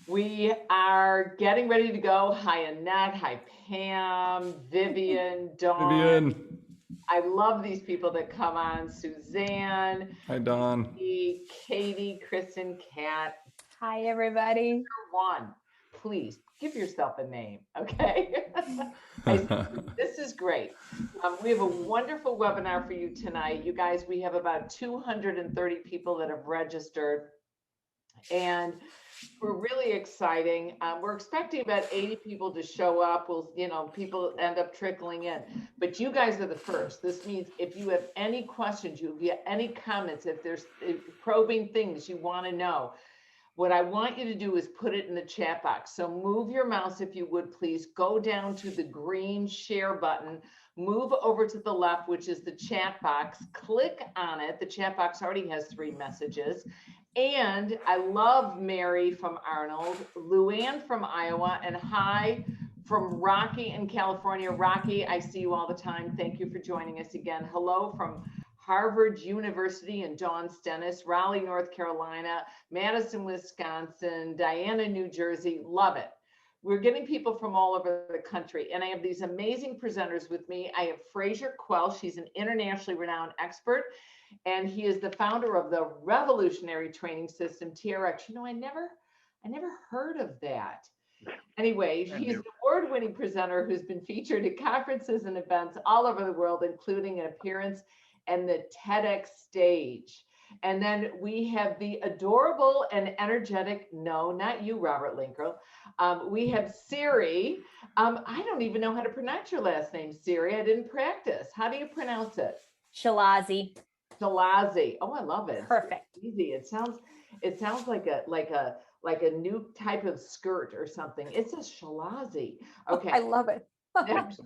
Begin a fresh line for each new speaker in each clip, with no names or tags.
We are getting ready to go. Hi, Annette. Hi, Pam, Vivian, Dawn.
Vivian.
I love these people that come on. Suzanne,
Hi, Don.
Katie, Kristen, Kat.
Hi, everybody.
One, please give yourself a name, okay? This is great. We have a wonderful webinar for you tonight. You guys, we have about 230 people that have registered, and we're really exciting. We're expecting about 80 people to show up. People end up trickling in, but you guys are the first. This means if you have any questions, you have any comments, if there's probing things you want to know, what I want you to do is put it in the chat box. So move your mouse, if you would, please. Go down to the green share button, move over to the left, which is the chat box. Click on it. The chat box already has 3 messages. And I love Mary from Arnold, Luann from Iowa, and hi from Rocky in California. Rocky, I see you all the time. Thank you for joining us again. Hello from Harvard University and Dawn Stennis, Raleigh, North Carolina, Madison, Wisconsin, Diana, New Jersey. Love it. We're getting people from all over the country, and I have these amazing presenters with me. I have Fraser Quelch. He's an internationally renowned expert, and he is the founder of the revolutionary training system, TRX. I never heard of that. Anyway, he's an award-winning presenter who's been featured at conferences and events all over the world, including an appearance and the TEDx stage. And then we have the adorable and energetic, no, not you, Robert Linkul. We have Siri. I don't even know how to pronounce your last name, Siri. I didn't practice. How do you pronounce it?
Chilazi.
Chilazi. Oh, I love it.
Perfect.
It's easy. It sounds like a new type of skirt or something. It says Chilazi. Okay.
I love it.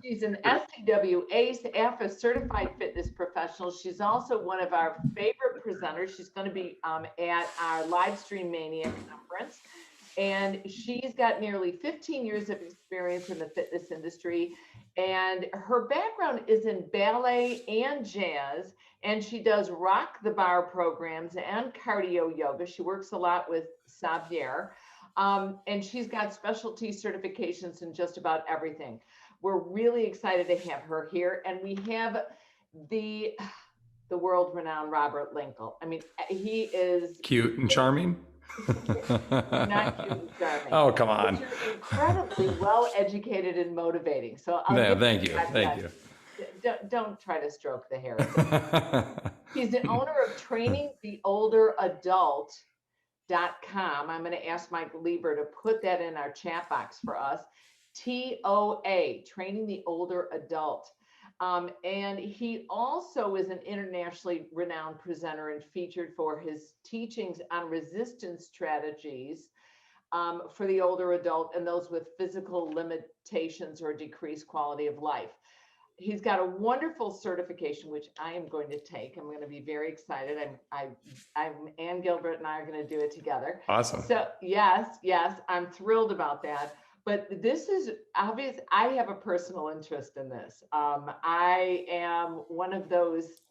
She's an SCW ACE AFA certified fitness professional. She's also one of our favorite presenters. She's going to be at our Live Stream Mania conference. And she's got nearly 15 years of experience in the fitness industry. And her background is in ballet and jazz. And she does rock the bar programs and cardio yoga. She works a lot with Xavier. And she's got specialty certifications in just about everything. We're really excited to have her here. And we have the world-renowned Robert Linkul. I mean, he is
cute and charming.
Not cute and charming.
Oh, come on.
But you're incredibly well-educated and motivating. So
thank you.
Don't try to stroke the hair. He's the owner of trainingtheolderadult.com. I'm going to ask Mike Lieber to put that in our chat box for us. TOA, Training the Older Adult. And he also is an internationally renowned presenter and featured for his teachings on resistance strategies for the older adult and those with physical limitations or decreased quality of life. He's got a wonderful certification, which I am going to take. I'm going to be very excited. Ann Gilbert and I are going to do it together.
Awesome.
So yes, I'm thrilled about that. But this is obvious. I have a personal interest in this. I am one of those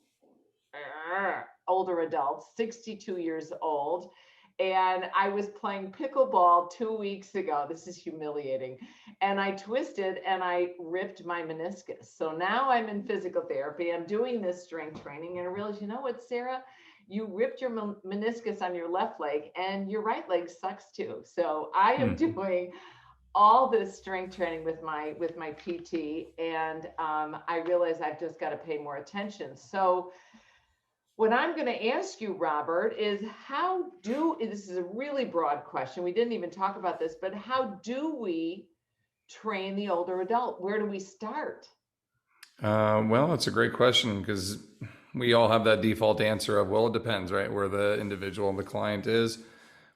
older adults, 62 years old. And I was playing pickleball 2 weeks ago. This is humiliating. And I twisted and I ripped my meniscus. So now I'm in physical therapy. I'm doing this strength training. And I realized, you know what, Sarah? You ripped your meniscus on your left leg and your right leg sucks too. So I am doing all this strength training with my PT, and I realize I've just got to pay more attention. So what I'm going to ask you, Robert, is this is a really broad question. We didn't even talk about this, but how do we train the older adult? Where do we start?
Well, that's a great question because we all have that default answer of, well, it depends, right? Where the individual, the client is.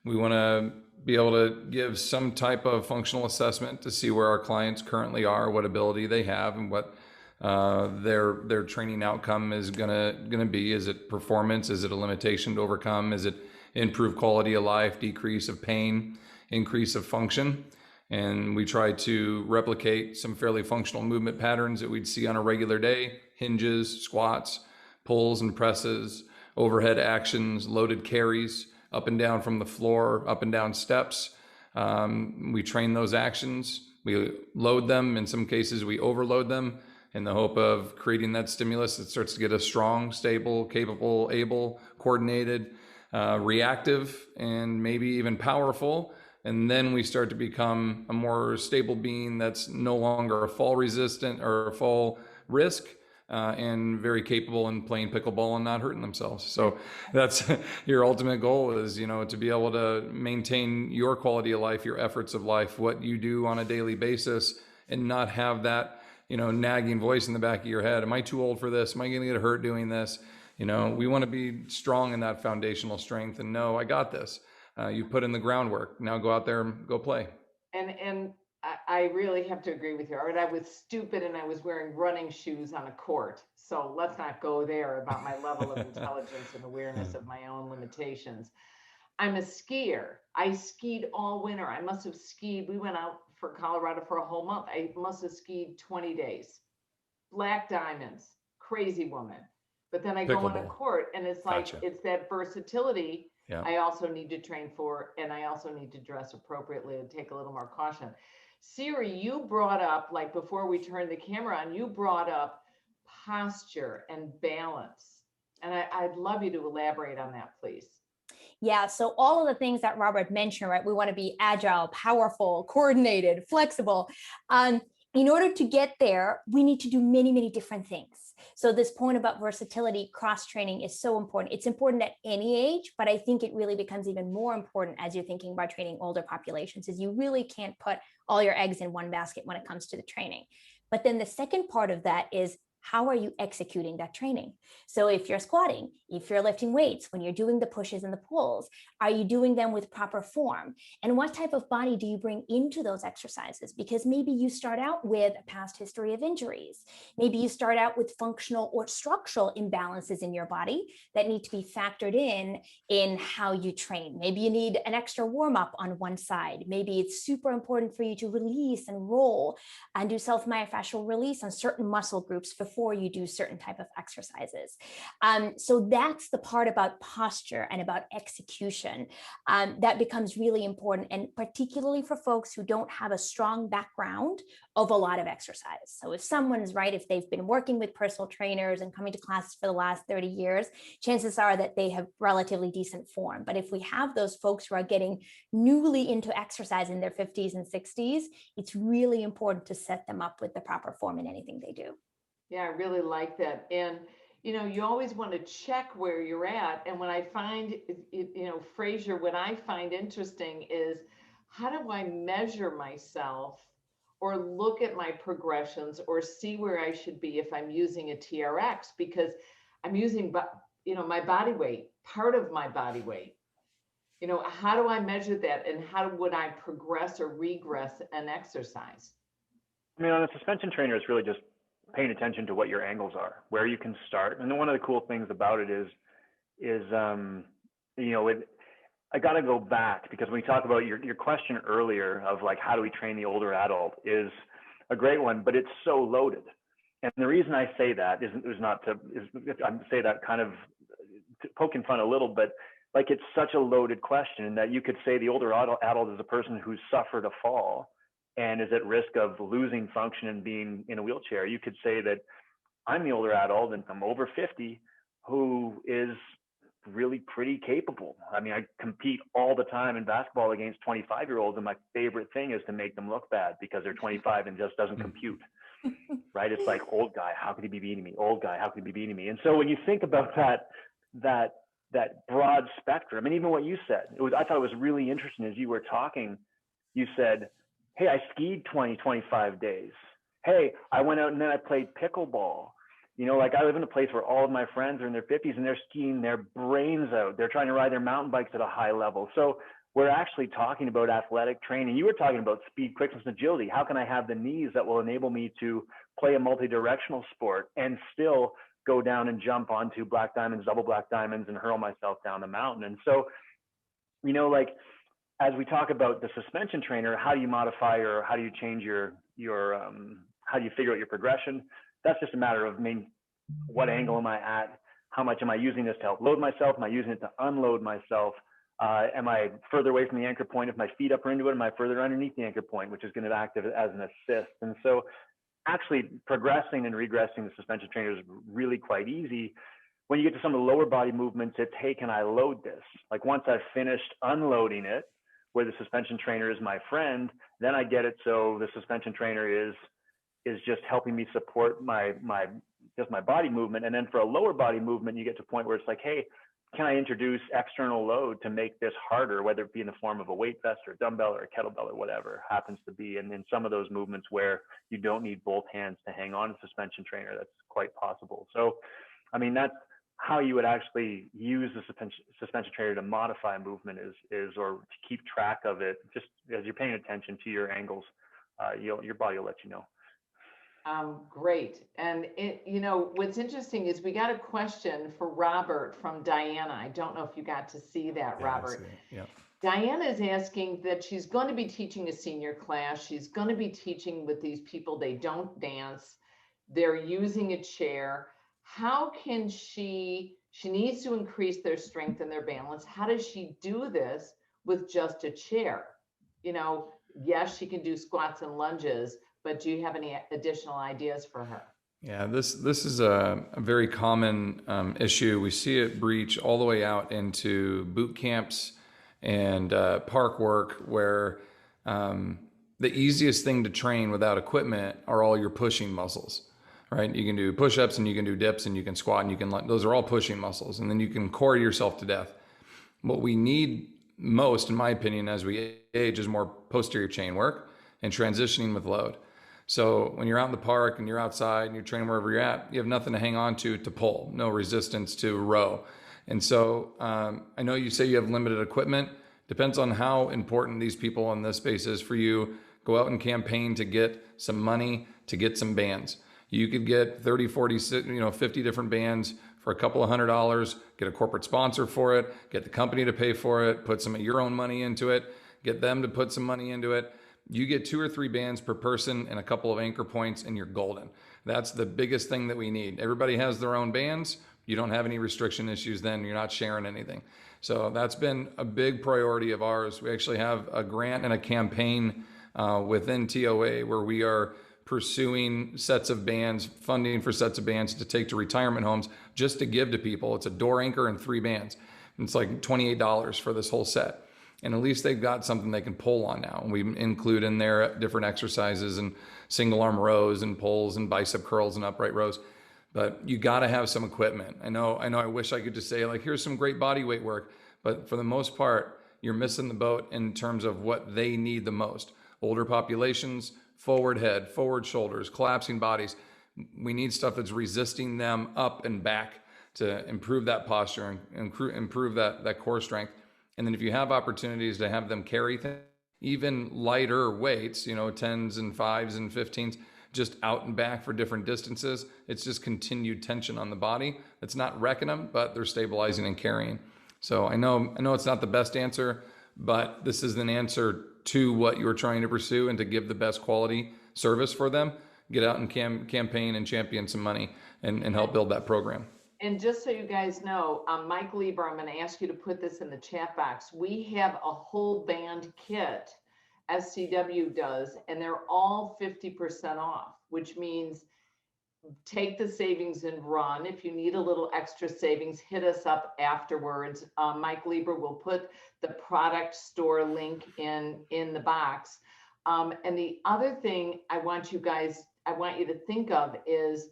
We want to be able to give some type of functional assessment to see where our clients currently are, what ability they have, and what their training outcome is gonna be. Is it performance? Is it a limitation to overcome? Is it improved quality of life, decrease of pain, increase of function? And we try to replicate some fairly functional movement patterns that we'd see on a regular day: hinges, squats, pulls and presses, overhead actions, loaded carries, up and down from the floor, up and down steps, We train those actions. We load them. In some cases, we overload them in the hope of creating that stimulus that starts to get us strong, stable, capable, able, coordinated, reactive, and maybe even powerful. And then we start to become a more stable being that's no longer a fall resistant or a fall risk, and very capable in playing pickleball and not hurting themselves. So that's your ultimate goal is, to be able to maintain your quality of life, your efforts of life, what you do on a daily basis, and not have that, nagging voice in the back of your head. Am I too old for this? Am I going to get hurt doing this? We want to be strong in that foundational strength and know I got this. You put in the groundwork. Now go out there and go play.
And I really have to agree with you. All right, I was stupid and I was wearing running shoes on a court. So let's not go there about my level of intelligence and awareness of my own limitations. I'm a skier. I skied all winter. I must have skied. We went out for Colorado for a whole month. I must have skied 20 days. Black diamonds, crazy woman. But then I go on a court and it's like,
Gotcha.
It's that versatility.
Yeah.
I also need to train for, and I also need to dress appropriately and take a little more caution. Siri, you brought up, like before we turned the camera on, you brought up posture and balance. And I'd love you to elaborate on that, please.
Yeah, so all of the things that Robert mentioned, right? We want to be agile, powerful, coordinated, flexible. In order to get there, we need to do many, many different things. So this point about versatility, cross-training is so important. It's important at any age, but I think it really becomes even more important as you're thinking about training older populations, is you really can't put all your eggs in one basket when it comes to the training. But then the second part of that is, how are you executing that training? So if you're squatting, if you're lifting weights, when you're doing the pushes and the pulls, are you doing them with proper form? And what type of body do you bring into those exercises? Because maybe you start out with a past history of injuries. Maybe you start out with functional or structural imbalances in your body that need to be factored in how you train. Maybe you need an extra warm up on one side. Maybe it's super important for you to release and roll and do self-myofascial release on certain muscle groups before you do certain type of exercises. So that's the part about posture and about execution that becomes really important, and particularly for folks who don't have a strong background of a lot of exercise. So if someone's if they've been working with personal trainers and coming to classes for the last 30 years, chances are that they have relatively decent form. But if we have those folks who are getting newly into exercise in their 50s and 60s, it's really important to set them up with the proper form in anything they do.
Yeah, I really like that. And, you always want to check where you're at. And when I find, Fraser, what I find interesting is, how do I measure myself or look at my progressions or see where I should be if I'm using a TRX? Because I'm using, my body weight, part of my body weight. How do I measure that? And how would I progress or regress an exercise?
I mean, on a suspension trainer, it's really just paying attention to what your angles are, where you can start. And then one of the cool things about it is I got to go back, because when we talk about your question earlier of like, how do we train the older adult, is a great one, but it's so loaded. And the reason I say that I'm say that kind of poking fun a little, but like, it's such a loaded question that you could say the older adult is a person who's suffered a fall and is at risk of losing function and being in a wheelchair. You could say that I'm the older adult and I'm over 50 who is really pretty capable. I mean, I compete all the time in basketball against 25-year-olds, and my favorite thing is to make them look bad because they're 25 and just doesn't compute, right? It's like, old guy, how could he be beating me? Old guy, how could he be beating me? And so when you think about that broad spectrum, and even what you said, I thought it was really interesting as you were talking. You said, hey, I skied 25 days. Hey, I went out and then I played pickleball. Like, I live in a place where all of my friends are in their 50s and they're skiing their brains out. They're trying to ride their mountain bikes at a high level. So we're actually talking about athletic training. You were talking about speed, quickness, and agility. How can I have the knees that will enable me to play a multi-directional sport and still go down and jump onto black diamonds, double black diamonds, and hurl myself down the mountain? And so, as we talk about the suspension trainer, how do you modify or how do you change your how do you figure out your progression? That's just a matter of, what angle am I at? How much am I using this to help load myself? Am I using it to unload myself? Am I further away from the anchor point if my feet up are into it? Am I further underneath the anchor point, which is going to act as an assist? And so actually progressing and regressing the suspension trainer is really quite easy. When you get to some of the lower body movements, it's, hey, can I load this? Like once I've finished unloading it, where the suspension trainer is my friend, then I get it so the suspension trainer is just helping me support my body movement. And then for a lower body movement, you get to a point where it's like, hey, can I introduce external load to make this harder, whether it be in the form of a weight vest or a dumbbell or a kettlebell or whatever happens to be. And in some of those movements where you don't need both hands to hang on to the suspension trainer, that's quite possible. So, I mean, that's how you would actually use the suspension trainer to modify movement or to keep track of it. Just as you're paying attention to your angles, your body will let you know.
Great. And what's interesting is we got a question for Robert from Diana. I don't know if you got to see that,
Yeah,
Robert.
Yeah.
Diana is asking that she's going to be teaching a senior class. She's going to be teaching with these people. They don't dance. They're using a chair. How can she needs to increase their strength and their balance. How does she do this with just a chair? Yes, she can do squats and lunges, but do you have any additional ideas for her?
Yeah, this is a very common issue. We see it breach all the way out into boot camps and park work, where the easiest thing to train without equipment are all your pushing muscles, right? You can do push-ups and you can do dips and you can squat and you can, those are all pushing muscles, and then you can core yourself to death. What we need most, in my opinion, as we age, is more posterior chain work and transitioning with load. So when you're out in the park and you're outside and you're training wherever you're at, you have nothing to hang on to pull, no resistance to row. And so I know you say you have limited equipment. Depends on how important these people in this space is for you. Go out and campaign to get some money, to get some bands. You could get 30, 40, 50 different bands for a couple of $100, get a corporate sponsor for it, get the company to pay for it, put some of your own money into it, get them to put some money into it. You get 2 or 3 bands per person and a couple of anchor points and you're golden. That's the biggest thing that we need. Everybody has their own bands. You don't have any restriction issues then. You're not sharing anything. So that's been a big priority of ours. We actually have a grant and a campaign within TOA where we are pursuing sets of bands, funding for sets of bands to take to retirement homes just to give to people. It's a door anchor and 3 bands. It's like $28 for this whole set. And at least they've got something they can pull on now. And we include in there different exercises and single arm rows and pulls and bicep curls and upright rows. But you got to have some equipment. I know. I wish I could just say, like, here's some great body weight work. But for the most part, you're missing the boat in terms of what they need the most. Older populations, forward head, forward shoulders, collapsing bodies. We need stuff that's resisting them up and back to improve that posture and improve that core strength. And then if you have opportunities to have them carry things, even lighter weights, 10s and 5s and 15s, just out and back for different distances, it's just continued tension on the body. It's not wrecking them, but they're stabilizing and carrying. So I know it's not the best answer, but this is an answer to what you're trying to pursue and to give the best quality service for them. Get out and campaign and champion some money and help build that program.
And just so you guys know, Mike Lieber, I'm going to ask you to put this in the chat box. We have a whole band kit, SCW does, and they're all 50% off, which means take the savings and run. If you need a little extra savings, hit us up afterwards. Mike Lieber will put the product store link in the box. And the other thing I want you to think of is,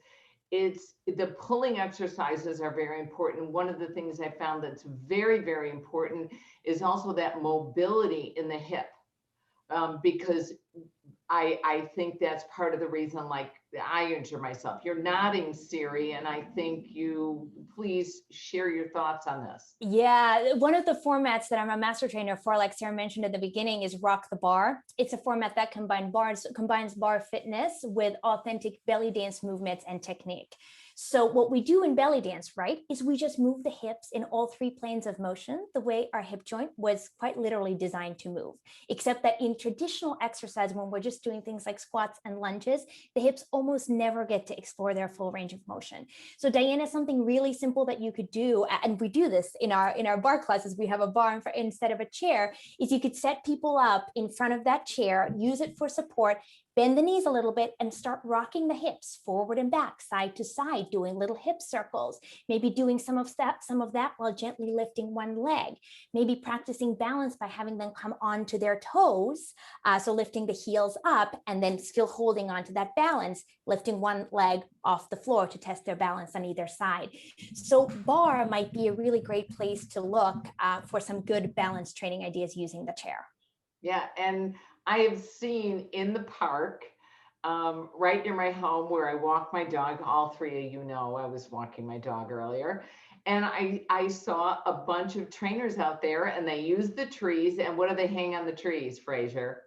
it's the pulling exercises are very important. One of the things I found that's very, very important is also that mobility in the hip, because I think that's part of the reason, like, I injure myself. You're nodding, Siri, and I think you please share your thoughts on this.
Yeah, one of the formats that I'm a master trainer for, like Sarah mentioned at the beginning, is Rock the Bar. It's a format that combines bar fitness with authentic belly dance movements and technique. So what we do in belly dance, right, is we just move the hips in all three planes of motion, the way our hip joint was quite literally designed to move, except that in traditional exercise, when we're just doing things like squats and lunges, the hips almost never get to explore their full range of motion. So Diana, something really simple that you could do, and we do this in our bar classes, we have a bar instead of a chair, is you could set people up in front of that chair, use it for support, bend the knees a little bit and start rocking the hips forward and back, side to side, doing little hip circles, maybe doing some of that while gently lifting one leg, maybe practicing balance by having them come onto their toes. So lifting the heels up and then still holding onto that balance, lifting one leg off the floor to test their balance on either side. So bar might be a really great place to look for some good balance training ideas using the chair.
Yeah, and I have seen in the park, right near my home where I walk my dog, all three of you know I was walking my dog earlier, and I saw a bunch of trainers out there and they use the trees, and what do they hang on the trees, Fraser?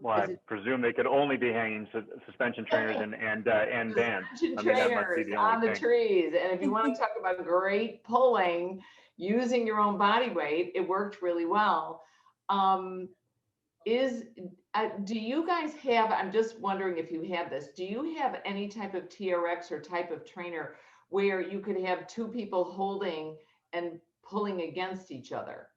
Well, I presume they could only be hanging suspension trainers and bands.
Suspension
I mean, that must be
trainers
the
on
only
the
thing.
trees, and if you want to talk about great pulling using your own body weight, it worked really well. Do you guys have, I'm just wondering if you have this, do you have any type of TRX or type of trainer where you could have two people holding and pulling against each other?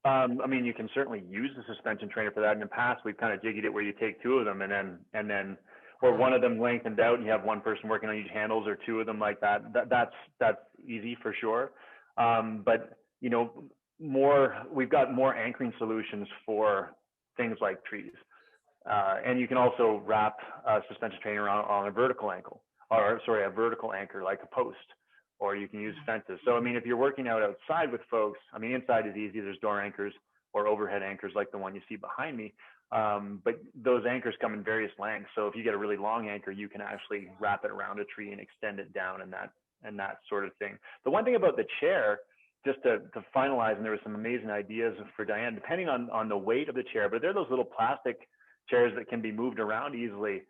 I mean, you can certainly use the suspension trainer for that. In the past, we've kind of jiggied it where you take two of them and then, or one of them lengthened out and you have one person working on each handles, or two of them like that. That's easy for sure. But you know, we've got more anchoring solutions for things like trees. And you can also wrap a suspension trainer on a vertical ankle, or sorry, a vertical anchor like a post, or you can use fences. So, I mean, if you're working out outside with folks, I mean, inside is easy. There's door anchors or overhead anchors like the one you see behind me. But those anchors come in various lengths. So if you get a really long anchor, you can actually wrap it around a tree and extend it down and that sort of thing. The one thing about the chair, just to finalize, and there were some amazing ideas for Diane, depending on the weight of the chair, but they're those little plastic chairs that can be moved around easily.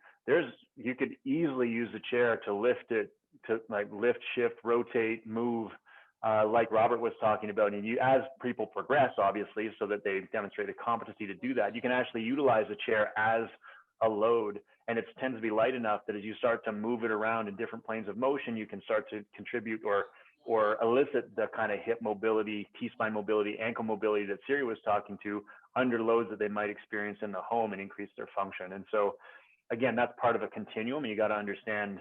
You could easily use the chair to lift it, to like lift, shift, rotate, move, like Robert was talking about. And as people progress, obviously, so that they demonstrate a competency to do that, you can actually utilize the chair as a load, and it tends to be light enough that as you start to move it around in different planes of motion, you can start to contribute or elicit the kind of hip mobility, T-spine mobility, ankle mobility that Siri was talking to under loads that they might experience in the home and increase their function. And so, again, that's part of a continuum. You got to understand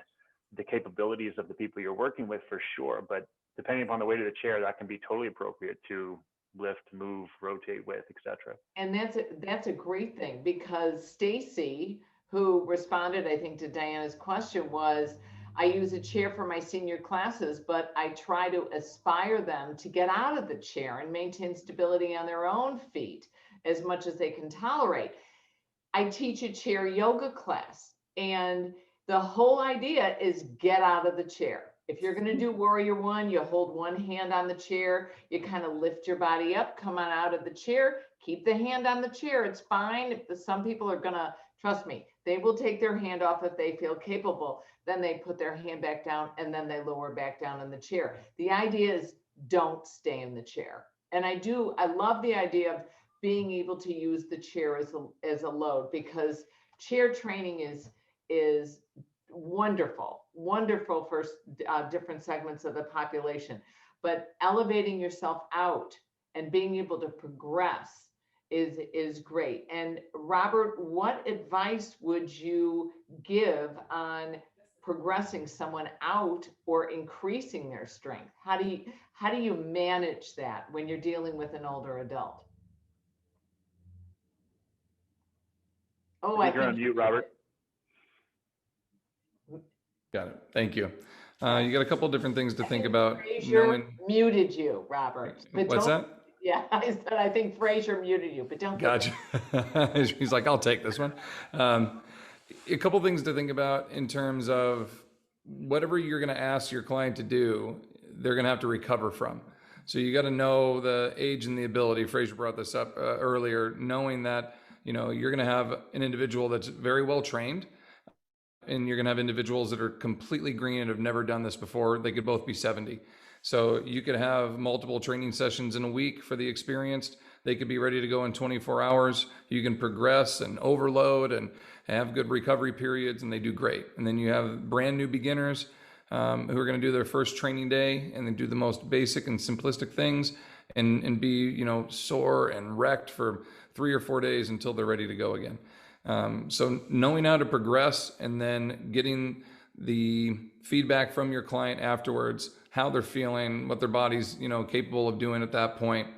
the capabilities of the people you're working with for sure. But depending upon the weight of the chair, that can be totally appropriate to lift, move, rotate with, etc.
And that's a great thing, because Stacy, who responded, I think, to Diana's question, was, I use a chair for my senior classes, but I try to aspire them to get out of the chair and maintain stability on their own feet as much as they can tolerate. I teach a chair yoga class, and the whole idea is get out of the chair. If you're going to do warrior one, you hold one hand on the chair, you kind of lift your body up, come on out of the chair, keep the hand on the chair. It's fine. Some people are going to, trust me, they will take their hand off if they feel capable. Then they put their hand back down and then they lower back down in the chair. The idea is don't stay in the chair. And I love the idea of being able to use the chair as a load, because chair training is wonderful for different segments of the population. But elevating yourself out and being able to progress is great. And Robert, what advice would you give on progressing someone out or increasing their strength? How do you manage that when you're dealing with an older adult? Oh, I think
you're on mute, Robert.
Got it. Thank you. You got a couple different things to think about.
Fraser muted you, Robert.
What's that?
Yeah, I said I think Fraser muted you, but don't.
Gotcha. He's like, I'll take this one. A couple things to think about in terms of whatever you're going to ask your client to do, they're going to have to recover from. So you got to know the age and the ability. Fraser brought this up earlier, knowing that you're going to have an individual that's very well trained and you're going to have individuals that are completely green and have never done this before. They could both be 70. So you could have multiple training sessions in a week for the experienced. They could be ready to go in 24 hours. You can progress and overload and have good recovery periods, and they do great. And then you have brand new beginners who are going to do their first training day and then do the most basic and simplistic things and be, you know, sore and wrecked for 3 or 4 days until they're ready to go again. So knowing how to progress and then getting the feedback from your client afterwards, how they're feeling, what their body's, you know, capable of doing at that point,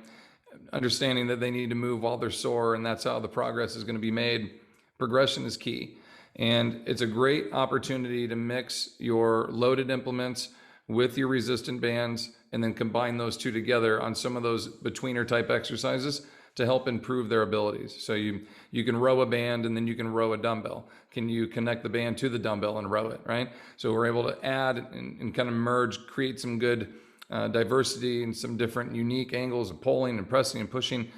understanding that they need to move while they're sore, and that's how the progress is going to be made. Progression is key. And it's a great opportunity to mix your loaded implements with your resistant bands and then combine those two together on some of those betweener type exercises to help improve their abilities. So you can row a band and then you can row a dumbbell. Can you connect the band to the dumbbell and row it, right? So we're able to add and kind of merge, create some good diversity and some different unique angles of pulling and pressing and pushing.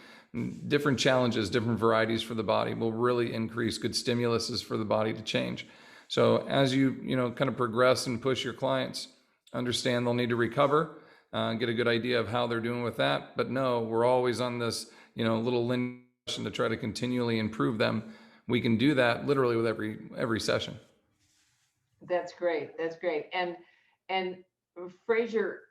Different challenges, different varieties for the body will really increase good stimuluses for the body to change. So as you kind of progress and push your clients, understand they'll need to recover, get a good idea of how they're doing with that. But no, we're always on this little linear to try to continually improve them. We can do that literally with every session.
That's great. That's great. And Fraser,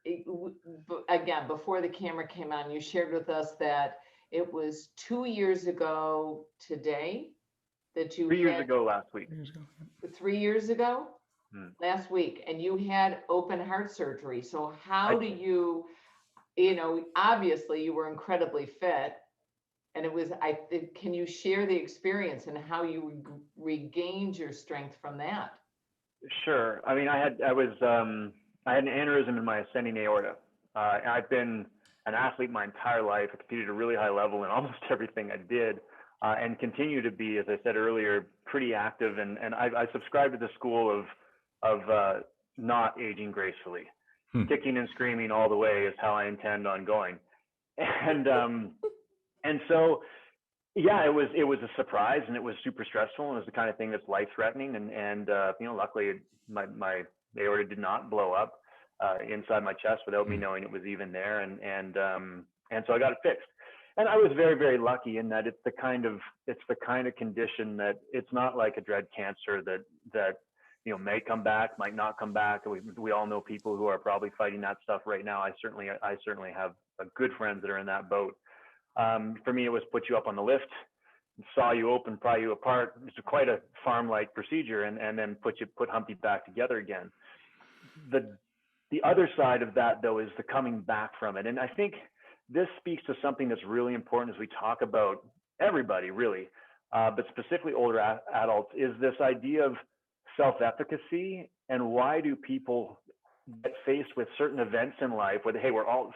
again, before the camera came on, you shared with us that it was 2 years ago today that you
3 years ago last week.
3 years ago last week, and you had open heart surgery. So how do you obviously you were incredibly fit, and it was, can you share the experience and how you regained your strength from that?
Sure. I mean, I had an aneurysm in my ascending aorta. I've been an athlete my entire life. I competed at a really high level in almost everything I did, and continue to be, as I said earlier, pretty active. And I subscribe to the school of not aging gracefully. Kicking and screaming all the way is how I intend on going. And so, yeah, it was a surprise, and it was super stressful, and it was the kind of thing that's life-threatening. And luckily my aorta did not blow up inside my chest without me knowing it was even there. And so I got it fixed. And I was very, very lucky in that it's the kind of condition that it's not like a dread cancer that may come back, might not come back. We all know people who are probably fighting that stuff right now. I certainly have good friends that are in that boat. For me, it was put you up on the lift, saw you open, pry you apart. It's quite a farm-like procedure, and then put Humpty back together again. The other side of that, though, is the coming back from it. And I think this speaks to something that's really important as we talk about everybody, really, but specifically older adults, is this idea of self-efficacy. And why do people get faced with certain events in life where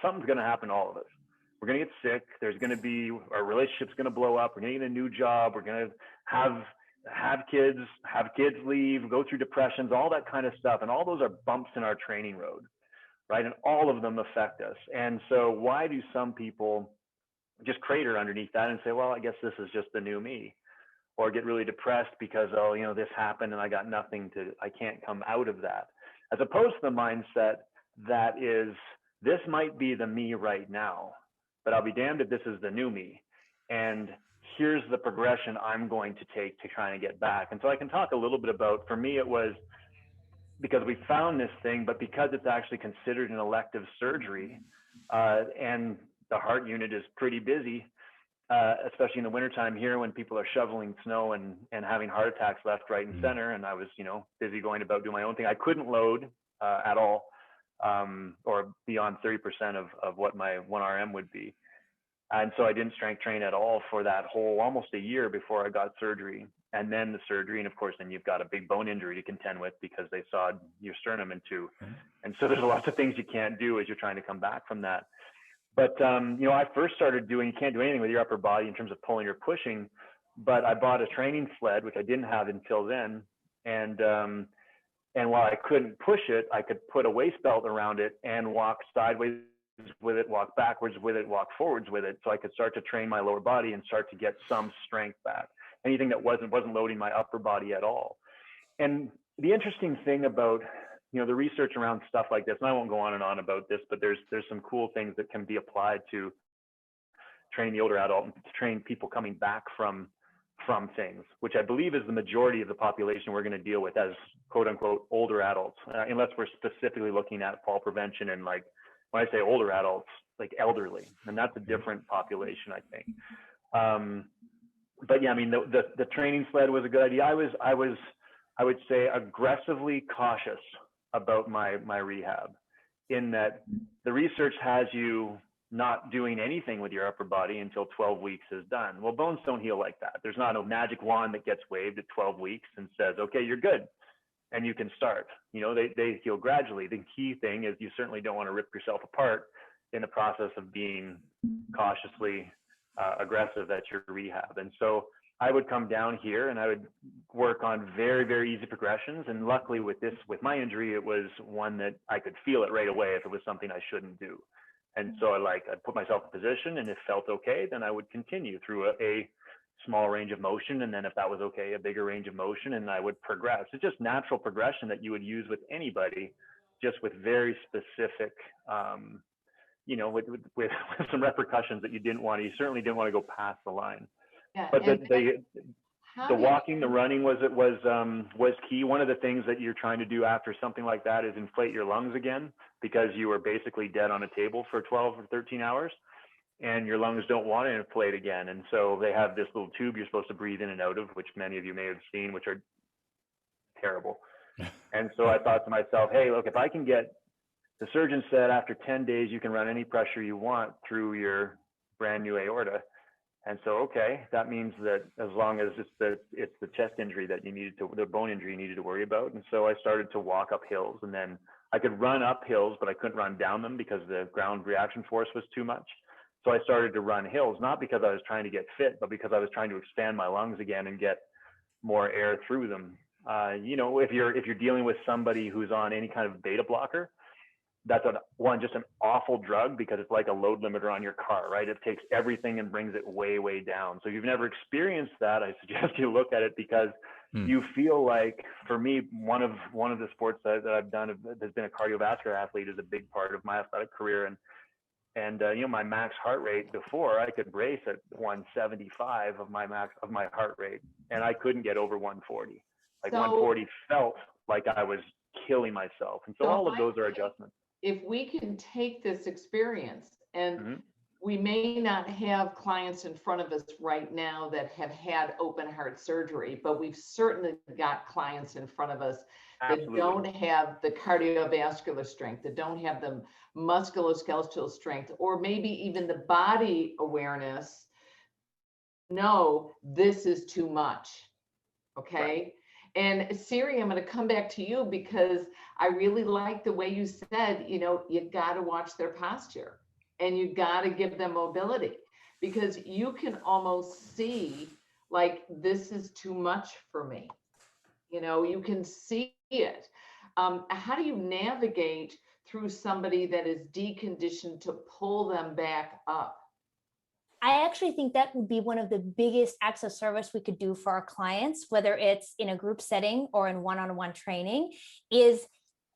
something's going to happen to all of us? We're going to get sick. There's going to be, our relationship's going to blow up. We're going to get a new job. We're going to have kids leave, go through depressions, all that kind of stuff. And all those are bumps in our training road, right? And all of them affect us. And so why do some people just crater underneath that and say, well, I guess this is just the new me? Or get really depressed because, this happened and I got I can't come out of that. As opposed to the mindset that is, this might be the me right now, but I'll be damned if this is the new me. And here's the progression I'm going to take to try and get back. And so I can talk a little bit about, for me, it was because we found this thing, but because it's actually considered an elective surgery, and the heart unit is pretty busy, especially in the wintertime here when people are shoveling snow and having heart attacks left, right, and center. And I was, busy going about doing my own thing. I couldn't load at all, or beyond 30% of what my 1RM would be. And so I didn't strength train at all for that whole almost a year before I got surgery. And then the surgery, and of course, then you've got a big bone injury to contend with because they sawed your sternum in two. And so there's lots of things you can't do as you're trying to come back from that. But, I first started doing, you can't do anything with your upper body in terms of pulling or pushing, but I bought a training sled, which I didn't have until then. And while I couldn't push it, I could put a waist belt around it and walk sideways with it, walk backwards with it, walk forwards with it. So I could start to train my lower body and start to get some strength back. Anything that wasn't loading my upper body at all. And the interesting thing about, the research around stuff like this, and I won't go on and on about this, but there's some cool things that can be applied to train the older adult and to train people coming back from things, which I believe is the majority of the population we're going to deal with as quote unquote older adults, unless we're specifically looking at fall prevention. And like, when I say older adults, like elderly, and that's a different population, I think. But yeah, I mean, the training sled was a good idea. I would say aggressively cautious about my rehab, in that the research has you not doing anything with your upper body until 12 weeks is done. Well, bones don't heal like that. There's not a magic wand that gets waved at 12 weeks and says, okay, you're good, and you can start. They heal gradually. The key thing is you certainly don't want to rip yourself apart in the process of being cautiously aggressive at your rehab. And so I would come down here and I would work on very, very easy progressions. And luckily with my injury, it was one that I could feel it right away if it was something I shouldn't do. And so I'd put myself in position, and if it felt okay, then I would continue through a small range of motion. And then if that was okay, a bigger range of motion, and I would progress. It's just natural progression that you would use with anybody, just with very specific, with some repercussions that you certainly didn't want to go past the line.
Yeah,
but the walking, the running was key. One of the things that you're trying to do after something like that is inflate your lungs again, because you were basically dead on a table for 12 or 13 hours, and your lungs don't want to inflate again. And so they have this little tube you're supposed to breathe in and out of, which many of you may have seen, which are terrible. And so I thought to myself, hey, look, if I can get, the surgeon said after 10 days, you can run any pressure you want through your brand new aorta. And so, okay, that means that as long as it's the chest injury that the bone injury you needed to worry about. And so I started to walk up hills, and then I could run up hills, but I couldn't run down them because the ground reaction force was too much. So I started to run hills, not because I was trying to get fit, but because I was trying to expand my lungs again and get more air through them. If you're dealing with somebody who's on any kind of beta blocker, that's just an awful drug, because it's like a load limiter on your car, right? It takes everything and brings it way, way down. So if you've never experienced that, I suggest you look at it, because you feel like, for me, one of the sports that I've done has been a cardiovascular athlete, is a big part of my athletic career. And my max heart rate before, I could race at 175 of my heart rate, and I couldn't get over 140. 140 felt like I was killing myself. And so all of those are adjustments.
If we can take this experience, and we may not have clients in front of us right now that have had open heart surgery, but we've certainly got clients in front of us that don't have the cardiovascular strength, that don't have the musculoskeletal strength, or maybe even the body awareness. No, this is too much. Okay. Right. And Siri, I'm going to come back to you, because I really like the way you said, you got to watch their posture, and you got to give them mobility, because you can almost see, like, this is too much for me. You can see it. How do you navigate through somebody that is deconditioned to pull them back up?
I actually think that would be one of the biggest acts of service we could do for our clients, whether it's in a group setting or in one-on-one training, is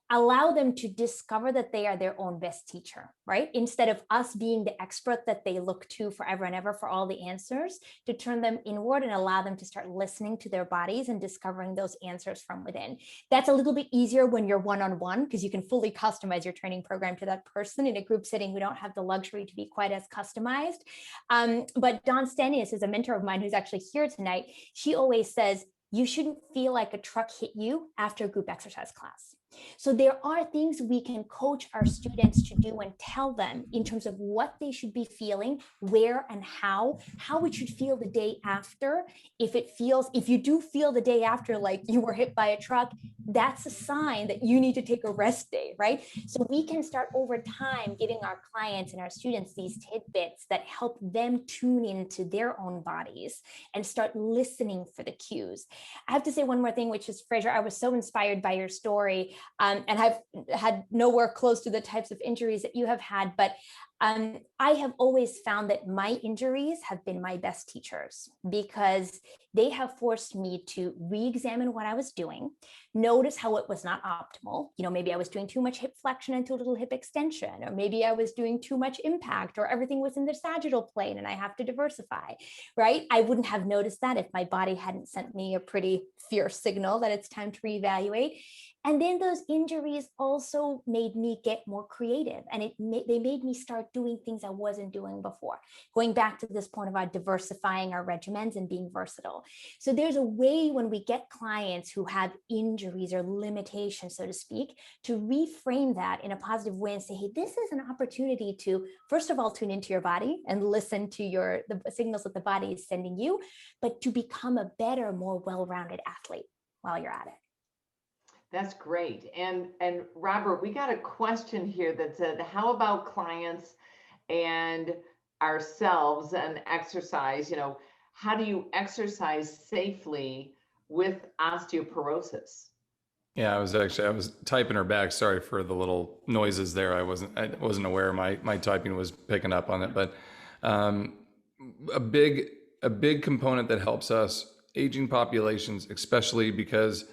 allow them to discover that they are their own best teacher, right? Instead of us being the expert that they look to forever and ever for all the answers, to turn them inward and allow them to start listening to their bodies and discovering those answers from within. That's a little bit easier when you're one-on-one, because you can fully customize your training program to that person. In a group setting, we don't have the luxury to be quite as customized. But Dawn Stanius is a mentor of mine who's actually here tonight. She always says, you shouldn't feel like a truck hit you after a group exercise class. So there are things we can coach our students to do and tell them in terms of what they should be feeling, where and how it should feel the day after. If you do feel the day after like you were hit by a truck, that's a sign that you need to take a rest day, right? So we can start over time giving our clients and our students these tidbits that help them tune into their own bodies and start listening for the cues. I have to say one more thing, which is, Fraser, I was so inspired by your story. and I've had nowhere close to the types of injuries that you have had, but I have always found that my injuries have been my best teachers because they have forced me to re-examine what I was doing, notice how it was not optimal. Maybe I was doing too much hip flexion and too little hip extension, or maybe I was doing too much impact, or everything was in the sagittal plane and I have to diversify, right? I wouldn't have noticed that if my body hadn't sent me a pretty fierce signal that it's time to reevaluate. And then those injuries also made me get more creative, and they made me start doing things I wasn't doing before. Going back to this point about diversifying our regimens and being versatile. So there's a way when we get clients who have injuries or limitations, so to speak, to reframe that in a positive way and say, hey, this is an opportunity to, first of all, tune into your body and listen to the signals that the body is sending you, but to become a better, more well-rounded athlete while you're at it.
That's great. And Robert, we got a question here that said, how about clients and ourselves and exercise? How do you exercise safely with osteoporosis?
Yeah, I was typing her back. Sorry for the little noises there. I wasn't aware my typing was picking up on it. But a big component that helps us, aging populations, especially because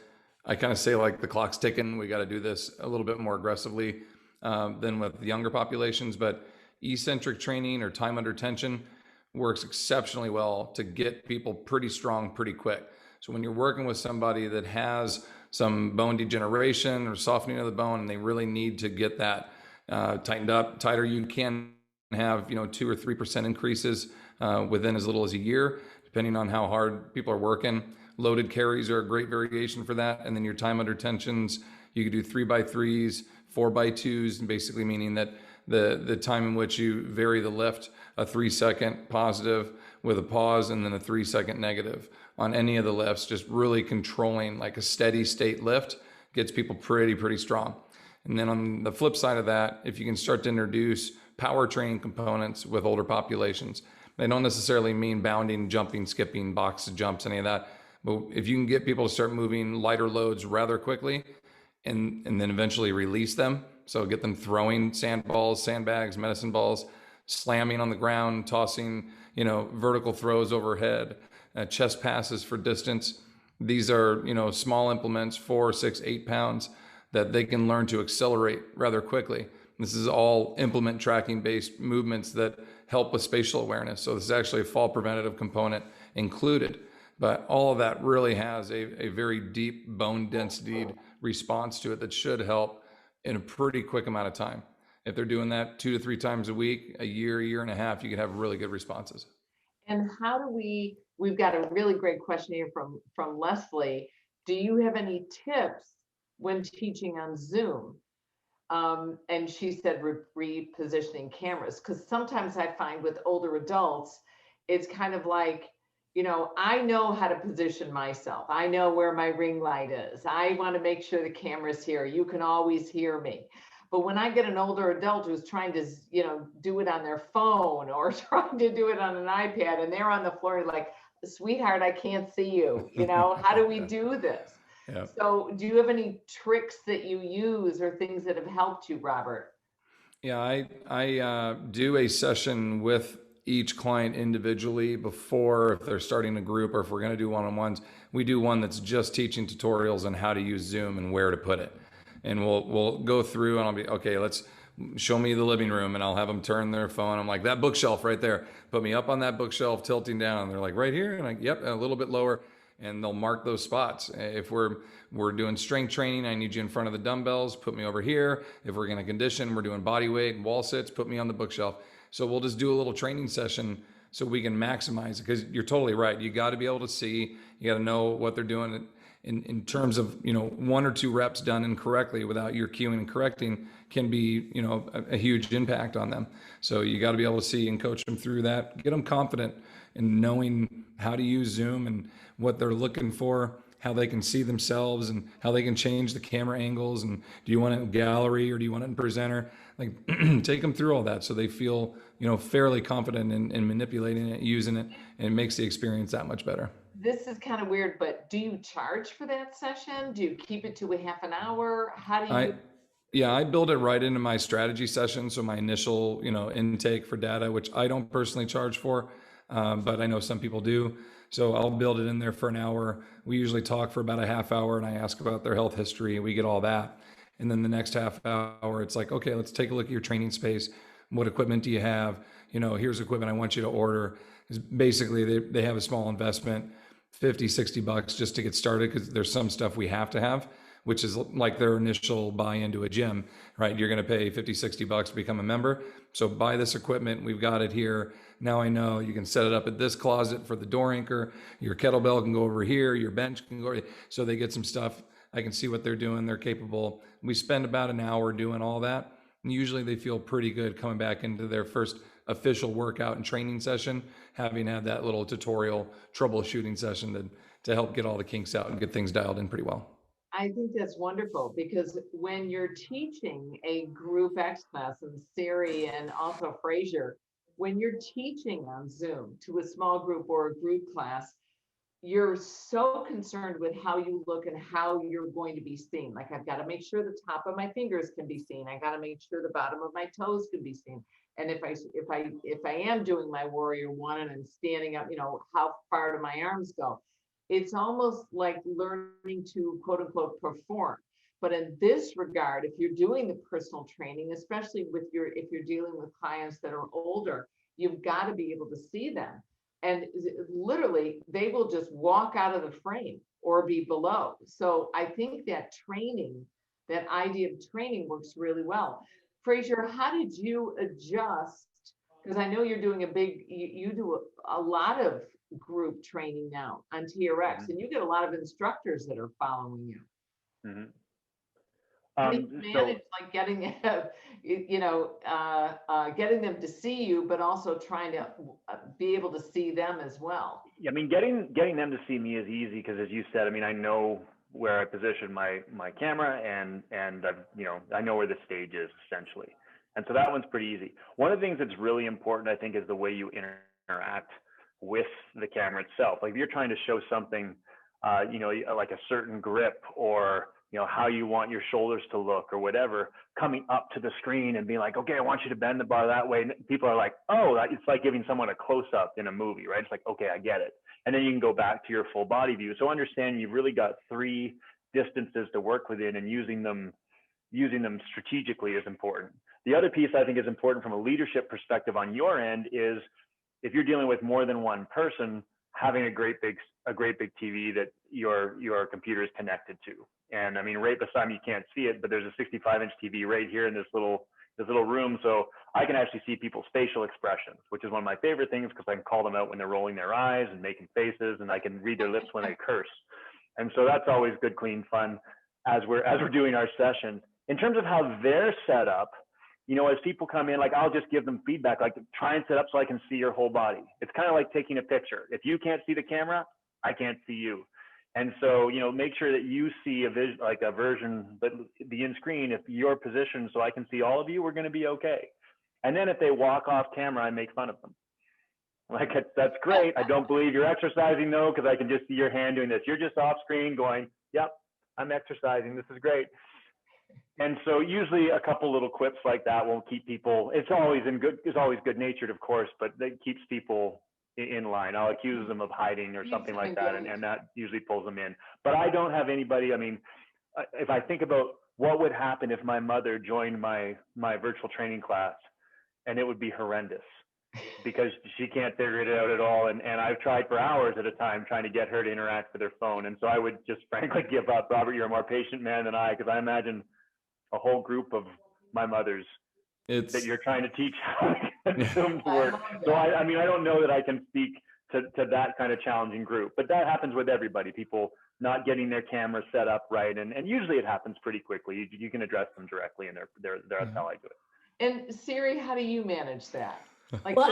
I kind of say, like, the clock's ticking, we got to do this a little bit more aggressively than with the younger populations. But eccentric training or time under tension works exceptionally well to get people pretty strong pretty quick. So when you're working with somebody that has some bone degeneration or softening of the bone, and they really need to get that tightened up, tighter, you can have 2 or 3% increases within as little as a year, depending on how hard people are working. Loaded carries are a great variation for that. And then your time under tensions, you could do 3x3s, 4x2s, and basically meaning that the time in which you vary the lift, a 3-second positive with a pause, and then a 3-second negative on any of the lifts, just really controlling like a steady state lift gets people pretty strong. And then on the flip side of that, if you can start to introduce power training components with older populations, they don't necessarily mean bounding, jumping, skipping, box jumps, any of that. But if you can get people to start moving lighter loads rather quickly and then eventually release them, so get them throwing sandballs, sandbags, medicine balls, slamming on the ground, tossing, vertical throws overhead, chest passes for distance. These are, small implements, 4, 6, 8 pounds, that they can learn to accelerate rather quickly. This is all implement tracking based movements that help with spatial awareness. So this is actually a fall preventative component included. But all of that really has a very deep bone density response to it that should help in a pretty quick amount of time. If they're doing that 2 to 3 times a week, a year and a half, you could have really good responses.
And how do we've got a really great question here from Leslie. Do you have any tips when teaching on Zoom? And she said repositioning cameras, because sometimes I find with older adults, it's kind of like, I know how to position myself. I know where my ring light is. I want to make sure the camera's here. You can always hear me. But when I get an older adult who's trying to, do it on their phone or trying to do it on an iPad, and they're on the floor, like, sweetheart, I can't see you. How do we do this?
Yeah.
So do you have any tricks that you use or things that have helped you, Robert?
Yeah, I do a session with each client individually before, if they're starting a group, or if we're going to do one-on-ones, we do one that's just teaching tutorials on how to use Zoom and where to put it. And we'll go through, and I'll be, okay, let's show me the living room, and I'll have them turn their phone. I'm like, that bookshelf right there, put me up on that bookshelf, tilting down. And they're like, right here? And I'm like, yep, a little bit lower. And they'll mark those spots. If we're doing strength training, I need you in front of the dumbbells, put me over here. If we're going to condition, we're doing body weight and wall sits, put me on the bookshelf. So we'll just do a little training session so we can maximize it, because you're totally right. You got to be able to see, you got to know what they're doing in terms of, 1 or 2 reps done incorrectly without your cueing and correcting can be, a huge impact on them. So you got to be able to see and coach them through that, get them confident in knowing how to use Zoom and what they're looking for, how they can see themselves and how they can change the camera angles. And do you want it in gallery or do you want it in presenter? Like, take them through all that so they feel, fairly confident in manipulating it, using it, and it makes the experience that much better.
this is kind of weird, but do you charge for that session? Do you keep it to a half an hour? How do you?
I build it right into my strategy session. So my initial, intake for data, which I don't personally charge for, but I know some people do. So I'll build it in there for an hour. We usually talk for about a half hour and I ask about their health history. We get all that. And then the next half hour, it's like, okay, let's take a look at your training space. What equipment do you have? Here's equipment I want you to order. Basically, they have a small investment, 50, $60 just to get started, because there's some stuff we have to have, which is like their initial buy into a gym, right? You're going to pay 50, $60 to become a member. So buy this equipment. We've got it here. Now I know you can set it up at this closet for the door anchor. Your kettlebell can go over here. Your bench can go. So they get some stuff. I can see what they're doing. They're capable. We spend about an hour doing all that. And usually they feel pretty good coming back into their first official workout and training session, having had that little tutorial troubleshooting session to help get all the kinks out and get things dialed in pretty well.
I think that's wonderful, because when you're teaching a group X class, and Siri and also Fraser, when you're teaching on Zoom to a small group or a group class, you're so concerned with how you look and how you're going to be seen. Like, I've got to make sure the top of my fingers can be seen. I got to make sure the bottom of my toes can be seen. And if I am doing my warrior one and I'm standing up, how far do my arms go? It's almost like learning to quote unquote perform. But in this regard, if you're doing the personal training, especially if you're dealing with clients that are older, you've got to be able to see them. And literally, they will just walk out of the frame or be below. So I think that idea of training works really well. Fraser, how did you adjust? Because I know you're doing you do a lot of group training now on TRX, and you get a lot of instructors that are following you.
Mm-hmm.
How do you manage like getting getting them to see you, but also trying to be able to see them as well?
Yeah, I mean, getting them to see me is easy because, as you said, I mean, I know where I position my camera, and I know where the stage is essentially, and so that one's pretty easy. One of the things that's really important, I think, is the way you interact with the camera itself. Like if you're trying to show something, like a certain grip, or how you want your shoulders to look or whatever, coming up to the screen and being like, okay, I want you to bend the bar that way. And people are like, oh, it's like giving someone a close up in a movie, right? It's like, okay, I get it. And then you can go back to your full body view. So understand you've really got 3 distances to work within, and using them strategically is important. The other piece I think is important from a leadership perspective on your end is, if you're dealing with more than one person, having a great big TV that your computer is connected to. And I mean, right beside me, you can't see it, but there's a 65-inch TV right here in this little room. So I can actually see people's facial expressions, which is one of my favorite things, because I can call them out when they're rolling their eyes and making faces, and I can read their lips when they curse. And so that's always good, clean fun as we're doing our sessions. In terms of how they're set up, as people come in, like I'll just give them feedback, like try and set up so I can see your whole body. It's kind of like taking a picture. If you can't see the camera, I can't see you. And so, make sure that you see a version, but the in screen, if you're positioned so I can see all of you, we're going to be okay. And then if they walk off camera, I make fun of them. Like, that's great. I don't believe you're exercising though, because I can just see your hand doing this.'re just off screen going, yep, I'm exercising. This is great. And so usually a couple little quips like that won't keep people, it's always good natured, of course, but it keeps people in line. I'll accuse them of hiding or something like that, and that usually pulls them in. But I don't have anybody, I mean, if I think about what would happen if my mother joined my virtual training class, and it would be horrendous because she can't figure it out at all. And I've tried for hours at a time trying to get her to interact with her phone. And so I would just frankly give up. Robert, you're a more patient man than I, because I imagine a whole group of my mothers that you're trying to teach how to Zoom to work. So I mean, I don't know that I can speak to that kind of challenging group, but that happens with everybody, people not getting their camera set up right. And usually it happens pretty quickly. You can address them directly, and that's how I do it.
And Siri, how do you manage that? Like,
well,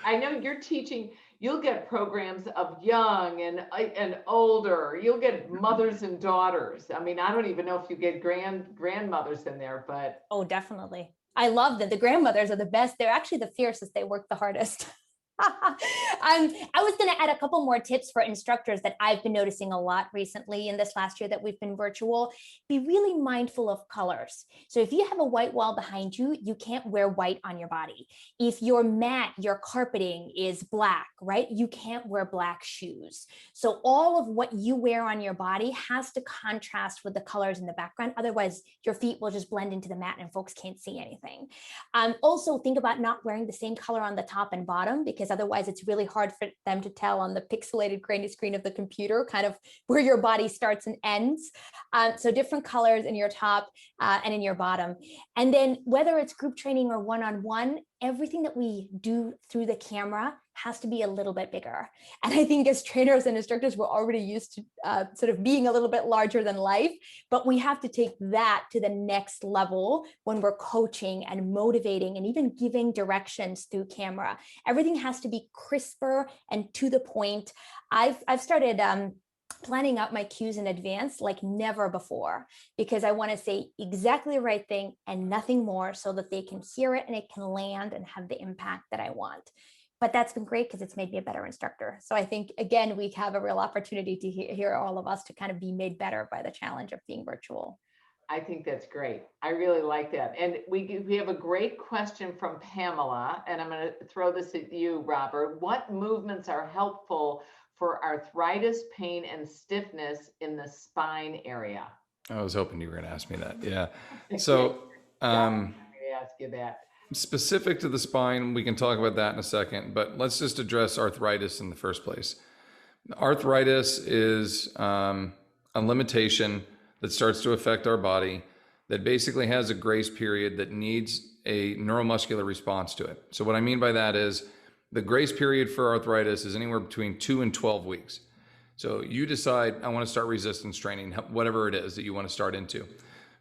I know you're teaching, you'll get programs of young and older, you'll get mothers and daughters. I mean, I don't even know if you get grandmothers in there, but.
Oh, definitely. I love them. The grandmothers are the best. They're actually the fiercest. They work the hardest. I was going to add a couple more tips for instructors that I've been noticing a lot recently in this last year that we've been virtual. Be really mindful of colors. So if you have a white wall behind you, you can't wear white on your body. If your mat, your carpeting is black, right? You can't wear black shoes. So all of what you wear on your body has to contrast with the colors in the background. Otherwise, your feet will just blend into the mat and folks can't see anything. Also, think about not wearing the same color on the top and bottom, because otherwise it's really hard for them to tell on the pixelated grainy screen of the computer kind of where your body starts and ends. So different colors in your top and in your bottom. And then whether it's group training or one-on-one, everything that we do through the camera has to be a little bit bigger. And I think as trainers and instructors, we're already used to sort of being a little bit larger than life, but we have to take that to the next level when we're coaching and motivating and even giving directions through camera. Everything has to be crisper and to the point. I've started planning out my cues in advance like never before, because I want to say exactly the right thing and nothing more so that they can hear it and it can land and have the impact that I want. But that's been great because it's made me a better instructor. So I think, again, we have a real opportunity to hear all of us to kind of be made better by the challenge of being virtual.
I think that's great. I really like that. And we have a great question from Pamela, and I'm going to throw this at you, Robert. What movements are helpful for arthritis, pain, and stiffness in the spine area?
I was hoping you were going to ask me that. Yeah. So,
Let me ask you that.
specific to the spine, we can talk about that in a second, but let's just address arthritis in the first place. Arthritis is a limitation that starts to affect our body that basically has a grace period that needs a neuromuscular response to it. So what I mean by that is the grace period for arthritis is anywhere between 2 and 12 weeks. So you decide, I want to start resistance training, whatever it is that you want to start into.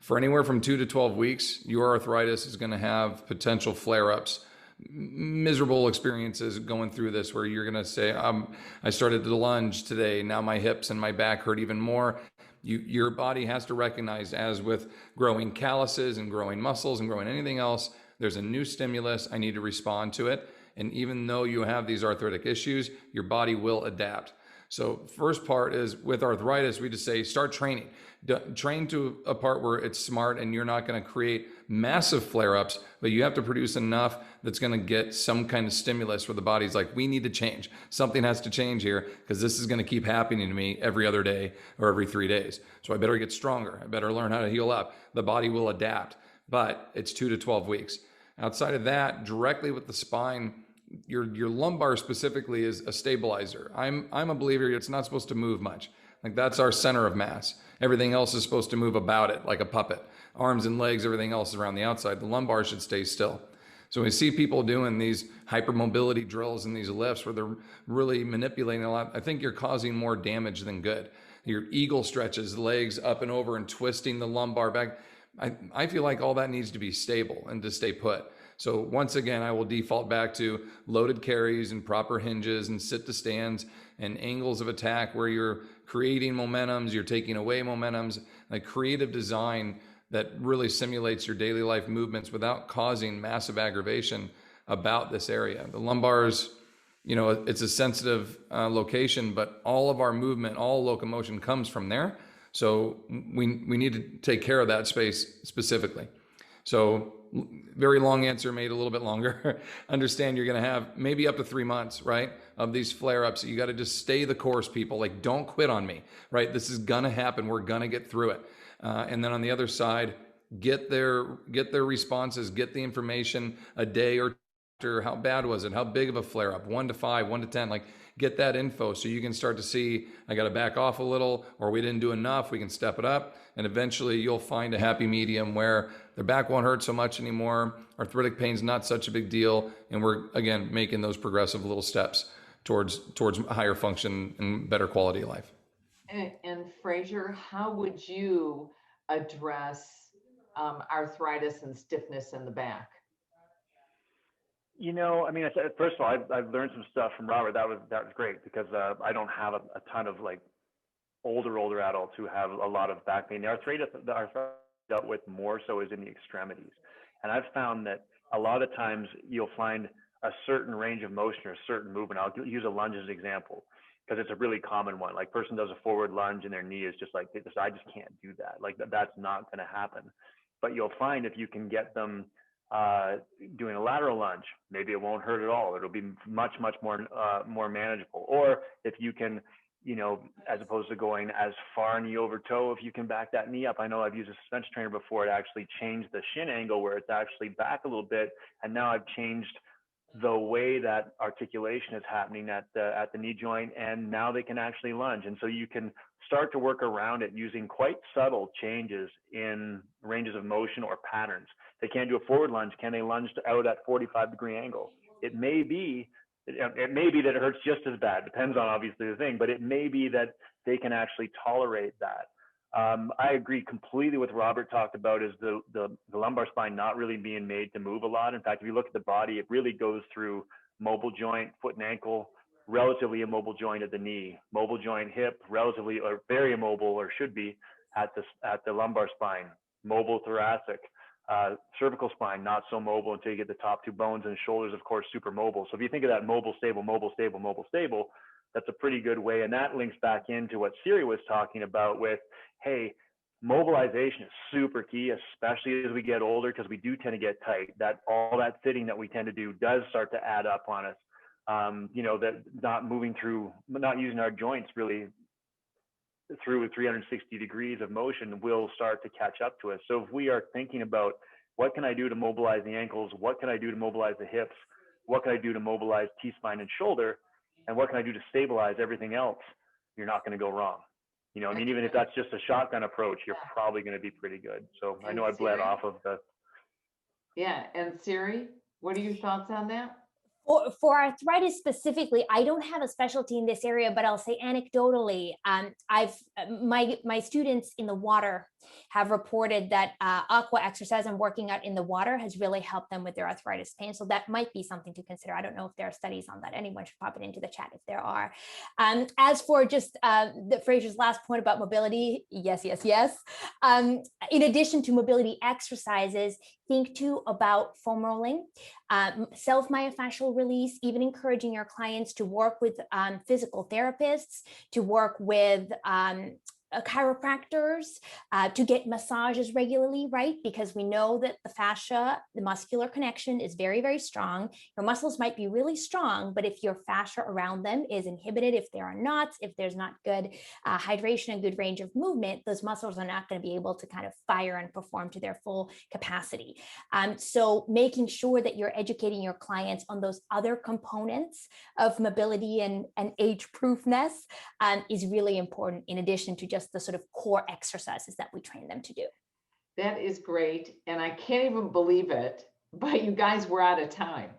For anywhere from 2 to 12 weeks, your arthritis is going to have potential flare-ups, miserable experiences going through this where you're going to say, I started to lunge today, now my hips and my back hurt even more. Your body has to recognize, as with growing calluses and growing muscles and growing anything else, there's a new stimulus, I need to respond to it. And even though you have these arthritic issues, your body will adapt. So first part is with arthritis, we just say, start training. Train to a part where it's smart and you're not going to create massive flare-ups, but you have to produce enough that's going to get some kind of stimulus where the body's like, we need to change. Something has to change here because this is going to keep happening to me every other day or every 3 days. So I better get stronger. I better learn how to heal up. The body will adapt, but it's 2 to 12 weeks. Outside of that, directly with the spine, your lumbar specifically is a stabilizer. I'm a believer it's not supposed to move much. Like that's our center of mass. Everything else is supposed to move about it like a puppet. Arms and legs, everything else is around the outside. The lumbar should stay still. So we see people doing these hypermobility drills and these lifts where they're really manipulating a lot. I think you're causing more damage than good. Your eagle stretches, legs up and over and twisting the lumbar back. I feel like all that needs to be stable and to stay put. So once again, I will default back to loaded carries and proper hinges and sit to stands and angles of attack where you're creating momentums, you're taking away momentums, like creative design that really simulates your daily life movements without causing massive aggravation about this area. The lumbars, it's a sensitive location, but all of our movement, all locomotion comes from there. So we need to take care of that space specifically. So very long answer made a little bit longer. Understand you're going to have maybe up to 3 months, right, of these flare-ups. You got to just stay the course, people. Like, don't quit on me, right? This is going to happen. We're going to get through it. And then on the other side, get their responses, get the information a day or two. How bad was it? How big of a flare-up? 1 to 5, 1 to 10, like get that info so you can start to see, I got to back off a little, or we didn't do enough. We can step it up. And eventually you'll find a happy medium where their back won't hurt so much anymore. Arthritic pain's not such a big deal. And we're, again, making those progressive little steps towards higher function and better quality of life.
And Fraser, how would you address arthritis and stiffness in the back?
First of all, I've learned some stuff from Robert. That was great because I don't have a ton of like older adults who have a lot of back pain. The arthritis dealt with more so is in the extremities. And I've found that a lot of times you'll find a certain range of motion or a certain movement. I'll use a lunge as an example because it's a really common one. Like person does a forward lunge and their knee is just like, I just can't do that. Like that's not going to happen. But you'll find if you can get them doing a lateral lunge, maybe it won't hurt at all. It'll be much more manageable. Or if you can, you know, as opposed to going as far knee over toe, if you can back that knee up. I know I've used a suspension trainer before to actually change the shin angle where it's actually back a little bit, and now I've changed the way that articulation is happening at the knee joint, and now they can actually lunge. And so you can start to work around it using quite subtle changes in ranges of motion or patterns. They can't do a forward lunge. Can they lunge out at 45-degree angle? It may be that it hurts just as bad. Depends on obviously the thing, but it may be that they can actually tolerate that. I agree completely with Robert talked about is the lumbar spine not really being made to move a lot. In fact, if you look at the body, it really goes through mobile joint, foot and ankle, relatively immobile joint at the knee, mobile joint, hip, relatively or very immobile or should be at the lumbar spine, mobile thoracic, cervical spine, not so mobile until you get the top two bones, and shoulders, of course, super mobile. So if you think of that mobile, stable, mobile, stable, mobile, stable, that's a pretty good way. And that links back into what Siri was talking about with, hey, mobilization is super key, especially as we get older, because we do tend to get tight. That all that sitting that we tend to do does start to add up on us. You know, that not moving through, not using our joints really through 360 degrees of motion will start to catch up to us. So if we are thinking about what can I do to mobilize the ankles, what can I do to mobilize the hips, what can I do to mobilize T-spine and shoulder, and what can I do to stabilize everything else, you're not going to go wrong. You know, I mean, even if that's just a shotgun approach, you're probably going to be pretty good. So I know I bled off of the.
Yeah. And Siri, what are your thoughts on that?
For arthritis specifically, I don't have a specialty in this area, but I'll say anecdotally, my students in the water have reported that aqua exercise and working out in the water has really helped them with their arthritis pain. So that might be something to consider. I don't know if there are studies on that. Anyone should pop it into the chat if there are. As for just Fraser's last point about mobility, yes. In addition to mobility exercises, think too about foam rolling, self-myofascial release, even encouraging your clients to work with physical therapists, to work with chiropractors, to get massages regularly, right? Because we know that the fascia, the muscular connection is very, very strong. Your muscles might be really strong, but if your fascia around them is inhibited, if there are knots, if there's not good hydration and good range of movement, those muscles are not going to be able to kind of fire and perform to their full capacity. So making sure that you're educating your clients on those other components of mobility and age-proofness is really important, in addition to just the sort of core exercises that we train them to do.
That is great. And I can't even believe it, but you guys, we're out of time.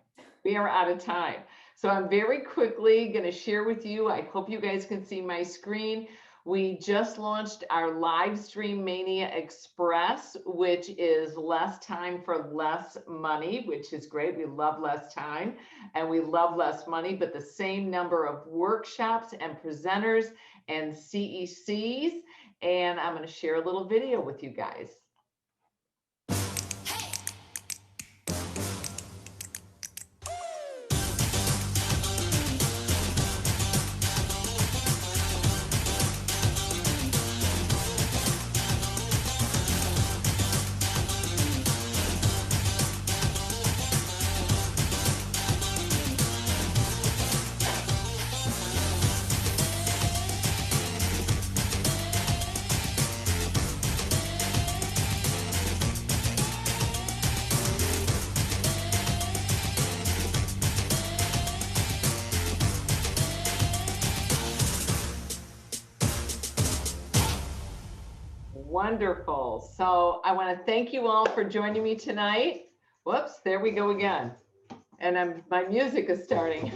We are out of time. So I'm very quickly going to share with you. I hope you guys can see my screen. We just launched our live stream Mania Express, which is less time for less money, which is great. We love less time and we love less money, but the same number of workshops and presenters and CECs. And I'm going to share a little video with you guys. Wonderful. So I want to thank you all for joining me tonight. Whoops, there we go again. And my music is starting.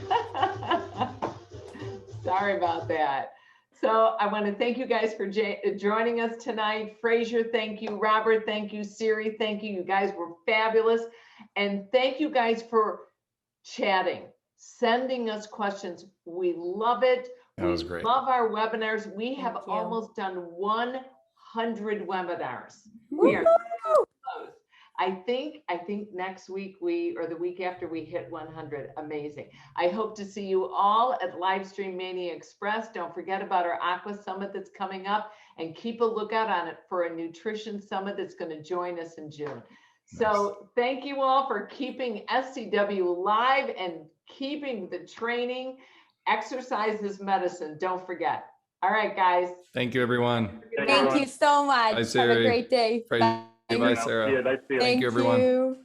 Sorry about that. So I want to thank you guys for joining us tonight. Fraser, thank you. Robert, thank you. Siri, thank you. You guys were fabulous. And thank you guys for chatting, sending us questions. We love it.
That was great.
We love our webinars. We have almost done 100 webinars. We are close. I think next week or the week after we hit 100. Amazing. I hope to see you all at Livestream Mania Express. Don't forget about our Aqua Summit that's coming up, and keep a lookout on it for a nutrition summit that's going to join us in June. So thank you all for keeping SCW live and keeping the training. Exercise is medicine. Don't forget. All right, guys.
Thank you, everyone.
Thank you so much.
Bye,
Have
Siri.
a great day.
Bye, Sarah.
Yeah, nice to see you.
Thank you, everyone.